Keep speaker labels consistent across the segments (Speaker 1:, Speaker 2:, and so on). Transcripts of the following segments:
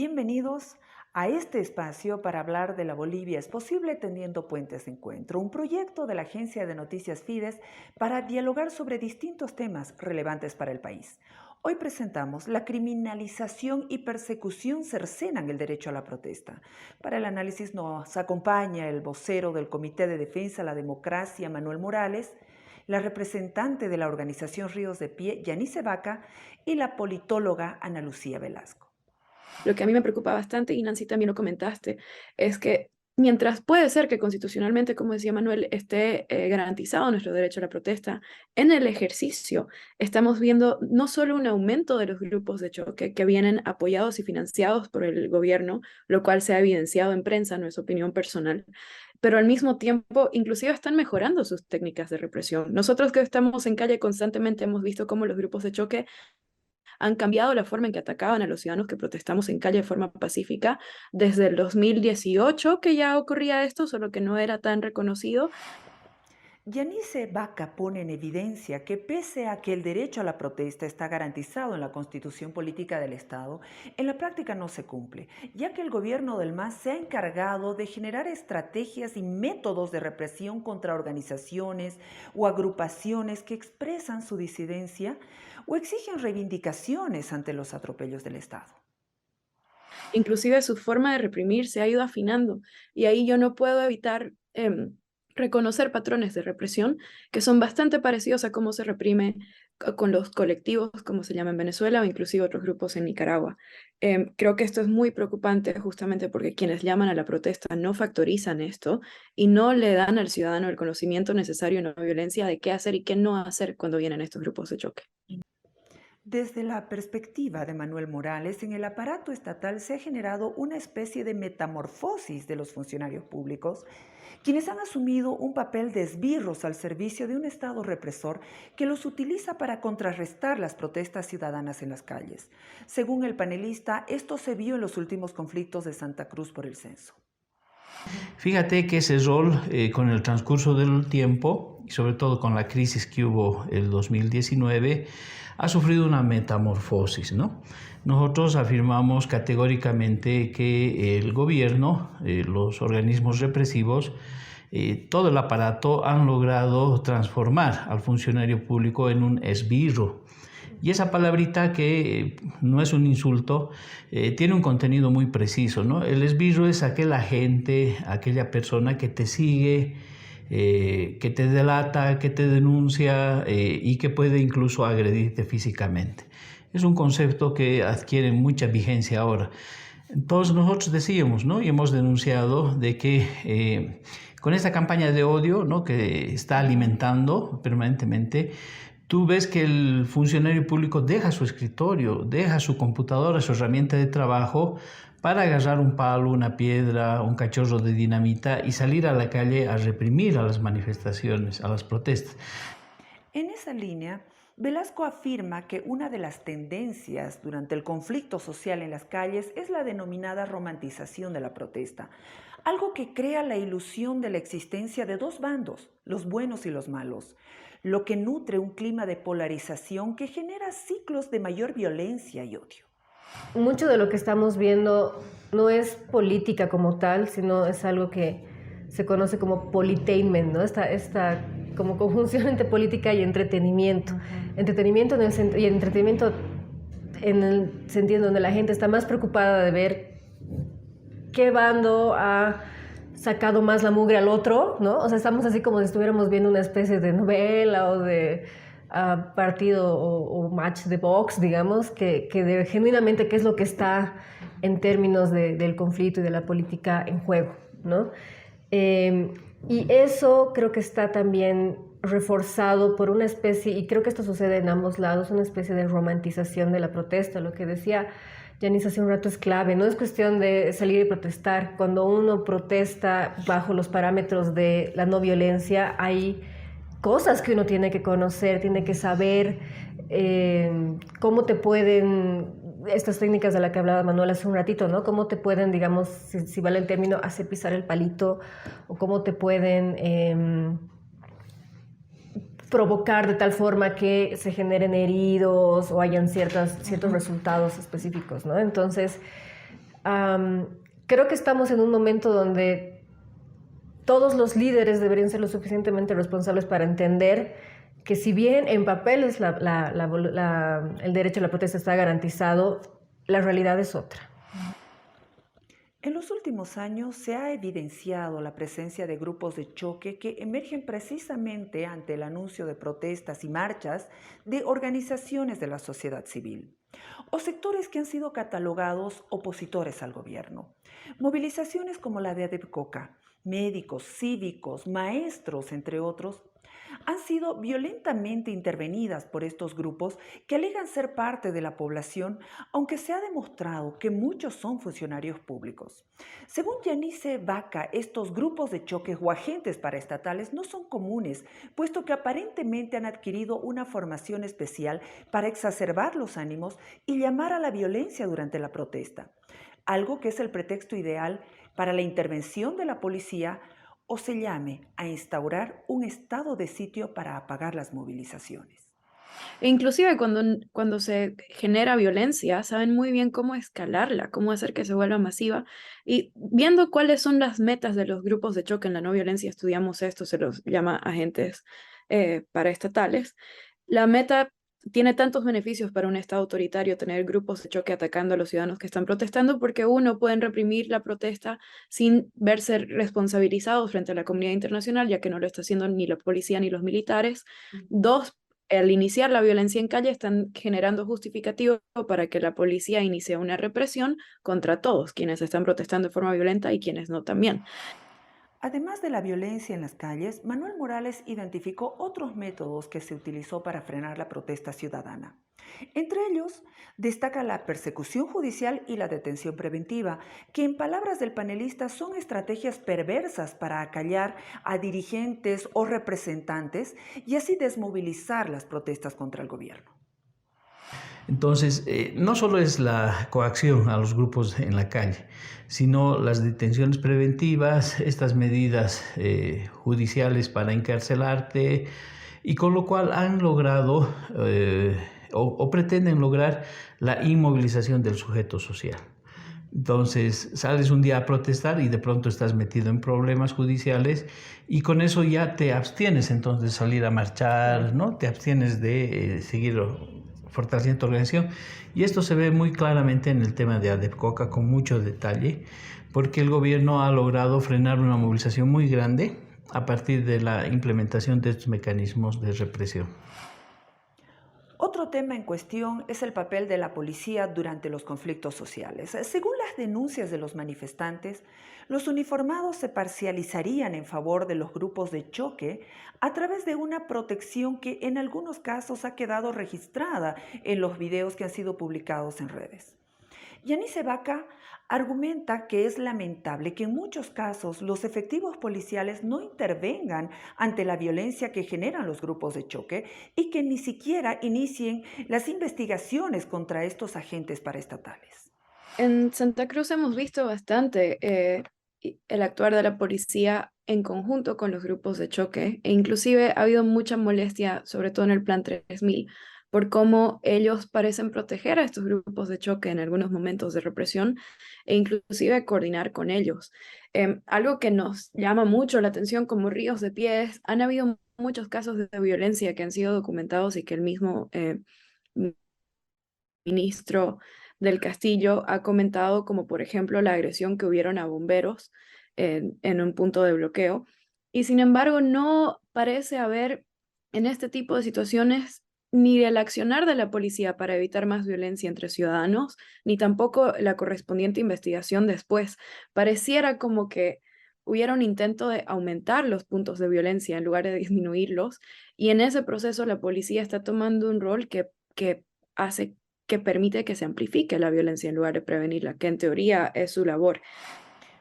Speaker 1: Bienvenidos a este espacio para hablar de la Bolivia es posible tendiendo puentes de encuentro, un proyecto de la agencia de noticias Fides para dialogar sobre distintos temas relevantes para el país. Hoy presentamos la criminalización y persecución cercenan el derecho a la protesta. Para el análisis nos acompaña el vocero del Comité de Defensa de la Democracia, Manuel Morales, la representante de la organización Ríos de Pie, Yanice Vaca, y la politóloga Ana Lucía Velasco.
Speaker 2: Lo que a mí me preocupa bastante, y Nancy también lo comentaste, es que mientras puede ser que constitucionalmente, como decía Manuel, esté garantizado nuestro derecho a la protesta, en el ejercicio estamos viendo no solo un aumento de los grupos de choque que vienen apoyados y financiados por el gobierno, lo cual se ha evidenciado en prensa, no es opinión personal, pero al mismo tiempo inclusive están mejorando sus técnicas de represión. Nosotros que estamos en calle constantemente hemos visto cómo los grupos de choque han cambiado la forma en que atacaban a los ciudadanos que protestamos en calle de forma pacífica desde el 2018, que ya ocurría esto, solo que no era tan reconocido.
Speaker 1: Yanice Vaca pone en evidencia que pese a que el derecho a la protesta está garantizado en la Constitución Política del Estado, en la práctica no se cumple, ya que el gobierno del MAS se ha encargado de generar estrategias y métodos de represión contra organizaciones o agrupaciones que expresan su disidencia o exigen reivindicaciones ante los atropellos del Estado.
Speaker 2: Inclusive su forma de reprimir se ha ido afinando y ahí yo no puedo evitar reconocer patrones de represión que son bastante parecidos a cómo se reprime con los colectivos, como se llama en Venezuela, o inclusive otros grupos en Nicaragua. Creo que esto es muy preocupante justamente porque quienes llaman a la protesta no factorizan esto y no le dan al ciudadano el conocimiento necesario en la violencia de qué hacer y qué no hacer cuando vienen estos grupos de choque.
Speaker 1: Desde la perspectiva de Manuel Morales, en el aparato estatal se ha generado una especie de metamorfosis de los funcionarios públicos, quienes han asumido un papel de esbirros al servicio de un Estado represor que los utiliza para contrarrestar las protestas ciudadanas en las calles. Según el panelista, esto se vio en los últimos conflictos de Santa Cruz por el censo.
Speaker 3: Fíjate que ese rol, con el transcurso del tiempo, y sobre todo con la crisis que hubo el 2019, ha sufrido una metamorfosis, ¿no? Nosotros afirmamos categóricamente que el gobierno, los organismos represivos, todo el aparato han logrado transformar al funcionario público en un esbirro. Y esa palabrita que no es un insulto, tiene un contenido muy preciso, ¿no? El esbirro es aquel agente, aquella persona que te sigue, que te delata, que te denuncia y que puede incluso agredirte físicamente. Es un concepto que adquiere mucha vigencia ahora. Entonces nosotros decíamos, ¿no? Y hemos denunciado de que con esta campaña de odio, ¿no? Que está alimentando permanentemente, tú ves que el funcionario público deja su escritorio, deja su computadora, su herramienta de trabajo para agarrar un palo, una piedra, un cachorro de dinamita y salir a la calle a reprimir a las manifestaciones, a las protestas.
Speaker 1: En esa línea, Velasco afirma que una de las tendencias durante el conflicto social en las calles es la denominada romantización de la protesta, algo que crea la ilusión de la existencia de dos bandos, los buenos y los malos, lo que nutre un clima de polarización que genera ciclos de mayor violencia y odio.
Speaker 4: Mucho de lo que estamos viendo no es política como tal, sino es algo que se conoce como politainment, ¿no? Esta como conjunción entre política y entretenimiento. Entretenimiento y entretenimiento en el sentido donde la gente está más preocupada de ver qué bando ha sacado más la mugre al otro, ¿no? O sea, estamos así como si estuviéramos viendo una especie de novela o de partido o match de box, digamos, que de genuinamente qué es lo que está en términos del conflicto y de la política en juego, ¿no? Y eso creo que está también reforzado por una especie, y creo que esto sucede en ambos lados, una especie de romantización de la protesta. Lo que decía Janice hace un rato es clave, no es cuestión de salir y protestar. Cuando uno protesta bajo los parámetros de la no violencia, hay cosas que uno tiene que conocer, tiene que saber cómo te pueden, estas técnicas de las que hablaba Manuel hace un ratito, ¿no? Cómo te pueden, digamos, si vale el término, hacer pisar el palito, o cómo te pueden provocar de tal forma que se generen heridos o hayan ciertos resultados específicos, ¿no? Entonces, Creo que estamos en un momento donde todos los líderes deberían ser lo suficientemente responsables para entender que si bien en papel el derecho a la protesta está garantizado, la realidad es otra.
Speaker 1: En los últimos años se ha evidenciado la presencia de grupos de choque que emergen precisamente ante el anuncio de protestas y marchas de organizaciones de la sociedad civil o sectores que han sido catalogados opositores al gobierno. Movilizaciones como la de ADEPCOCA, médicos, cívicos, maestros, entre otros, han sido violentamente intervenidas por estos grupos que alegan ser parte de la población, aunque se ha demostrado que muchos son funcionarios públicos. Según Yanice Vaca, estos grupos de choques o agentes paraestatales no son comunes, puesto que aparentemente han adquirido una formación especial para exacerbar los ánimos y llamar a la violencia durante la protesta, algo que es el pretexto ideal para la intervención de la policía o se llame a instaurar un estado de sitio para apagar las movilizaciones.
Speaker 2: E inclusive cuando se genera violencia, saben muy bien cómo escalarla, cómo hacer que se vuelva masiva. Y viendo cuáles son las metas de los grupos de choque en la no violencia, estudiamos esto, se los llama agentes paraestatales. La meta tiene tantos beneficios para un Estado autoritario tener grupos de choque atacando a los ciudadanos que están protestando, porque uno, pueden reprimir la protesta sin verse responsabilizados frente a la comunidad internacional, ya que no lo está haciendo ni la policía ni los militares. Dos, al iniciar la violencia en calle, están generando justificativo para que la policía inicie una represión contra todos quienes están protestando de forma violenta y quienes no también.
Speaker 1: Además de la violencia en las calles, Manuel Morales identificó otros métodos que se utilizó para frenar la protesta ciudadana. Entre ellos, destaca la persecución judicial y la detención preventiva, que en palabras del panelista son estrategias perversas para acallar a dirigentes o representantes y así desmovilizar las protestas contra el gobierno.
Speaker 3: Entonces, no solo es la coacción a los grupos en la calle, sino las detenciones preventivas, estas medidas judiciales para encarcelarte, y con lo cual han logrado o pretenden lograr la inmovilización del sujeto social. Entonces, sales un día a protestar y de pronto estás metido en problemas judiciales y con eso ya te abstienes entonces de salir a marchar, ¿no? Te abstienes de seguir fortaleciendo tu organización. Y esto se ve muy claramente en el tema de ADEPCOCA con mucho detalle, porque el gobierno ha logrado frenar una movilización muy grande a partir de la implementación de estos mecanismos de represión.
Speaker 1: Otro tema en cuestión es el papel de la policía durante los conflictos sociales. Según las denuncias de los manifestantes, los uniformados se parcializarían en favor de los grupos de choque a través de una protección que en algunos casos ha quedado registrada en los videos que han sido publicados en redes. Yanice Vaca argumenta que es lamentable que en muchos casos los efectivos policiales no intervengan ante la violencia que generan los grupos de choque y que ni siquiera inicien las investigaciones contra estos agentes paraestatales.
Speaker 2: En Santa Cruz hemos visto bastante el actuar de la policía en conjunto con los grupos de choque, e inclusive ha habido mucha molestia, sobre todo en el Plan 3000, por cómo ellos parecen proteger a estos grupos de choque en algunos momentos de represión e inclusive coordinar con ellos. Algo que nos llama mucho la atención como ríos de pies, han habido muchos casos de violencia que han sido documentados y que el mismo ministro del Castillo ha comentado, como por ejemplo la agresión que hubieron a bomberos en un punto de bloqueo. Y sin embargo, no parece haber en este tipo de situaciones ni el accionar de la policía para evitar más violencia entre ciudadanos, ni tampoco la correspondiente investigación después. Pareciera como que hubiera un intento de aumentar los puntos de violencia en lugar de disminuirlos, y en ese proceso la policía está tomando un rol que permite que se amplifique la violencia en lugar de prevenirla, que en teoría es su labor.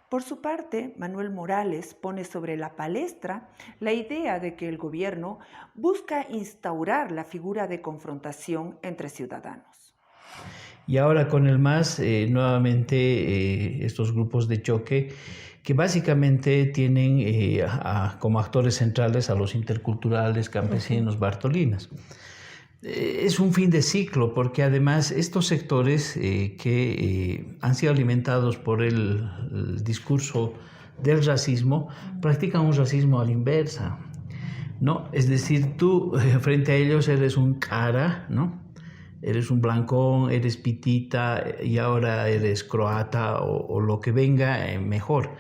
Speaker 1: Por su parte, Manuel Morales pone sobre la palestra la idea de que el gobierno busca instaurar la figura de confrontación entre ciudadanos.
Speaker 3: Y ahora con el MAS, nuevamente estos grupos de choque que básicamente tienen como actores centrales a los interculturales, campesinos, bartolinas. es un fin de ciclo, porque además estos sectores que han sido alimentados por el discurso del racismo practican un racismo a la inversa, ¿no? Es decir, tú frente a ellos eres un cara, ¿no? Eres un blancón, eres pitita y ahora eres croata o lo que venga mejor.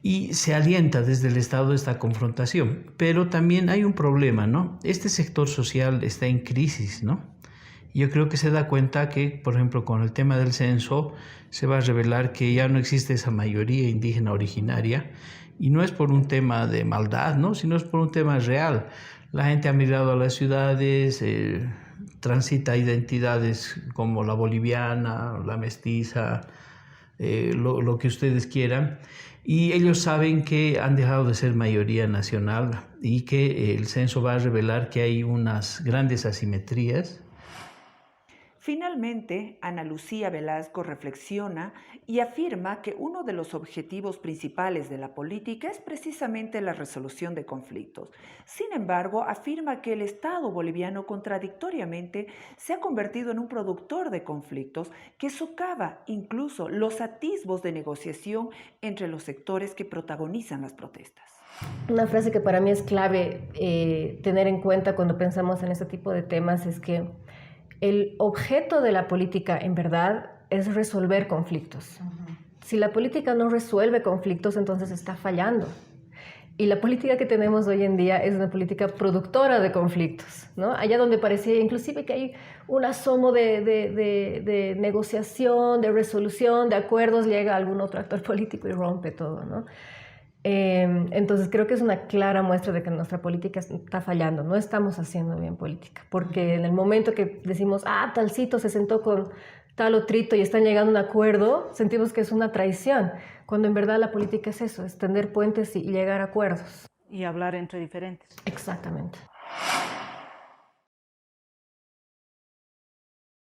Speaker 3: Y se alienta desde el Estado esta confrontación. Pero también hay un problema, ¿no? Este sector social está en crisis, ¿no? Yo creo que se da cuenta que, por ejemplo, con el tema del censo, se va a revelar que ya no existe esa mayoría indígena originaria. Y no es por un tema de maldad, ¿no? Sino es por un tema real. La gente ha migrado a las ciudades, transita identidades como la boliviana, la mestiza, lo que ustedes quieran, y ellos saben que han dejado de ser mayoría nacional y que el censo va a revelar que hay unas grandes asimetrías.
Speaker 1: Finalmente, Ana Lucía Velasco reflexiona y afirma que uno de los objetivos principales de la política es precisamente la resolución de conflictos. Sin embargo, afirma que el Estado boliviano contradictoriamente se ha convertido en un productor de conflictos que socava incluso los atisbos de negociación entre los sectores que protagonizan las protestas.
Speaker 4: Una frase que para mí es clave tener en cuenta cuando pensamos en este tipo de temas es que el objeto de la política, en verdad, es resolver conflictos. Si la política no resuelve conflictos, entonces está fallando. Y la política que tenemos hoy en día es una política productora de conflictos, ¿no? Allá donde parecía inclusive que hay un asomo de negociación, de resolución, de acuerdos, llega algún otro actor político y rompe todo, ¿no? Entonces creo que es una clara muestra de que nuestra política está fallando, no estamos haciendo bien política, porque en el momento que decimos, talcito se sentó con tal otrito y están llegando a un acuerdo, sentimos que es una traición, cuando en verdad la política es eso, es tender puentes y llegar a acuerdos.
Speaker 5: Y hablar entre diferentes.
Speaker 4: Exactamente.